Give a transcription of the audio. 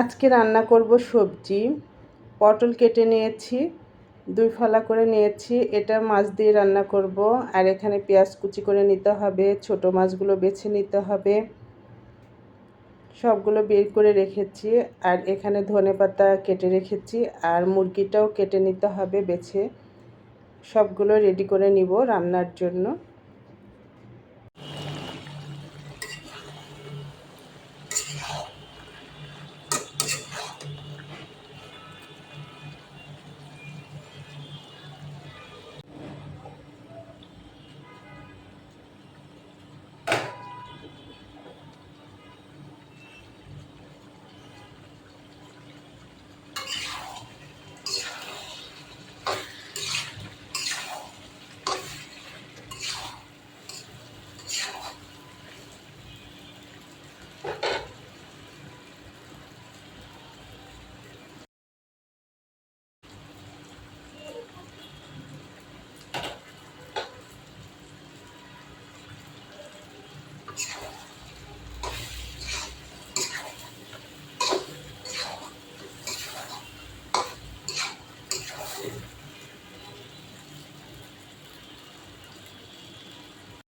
আজকে রান্না করব সবজি। পটল কেটে নিয়েছি, 2 ফালা করে নিয়েছি। এটা মাছ দিয়ে রান্না করব। আর এখানে পেঁয়াজ কুচি করে নিতে হবে, ছোট মাছগুলো বেছে নিতে হবে। সবগুলো বের করে রেখেছি। আর এখানে ধনেপাতা কেটে রেখেছি, আর মুরগিটাও কেটে নিতে হবে বেছে। সবগুলো রেডি করে নিব রান্নার জন্য।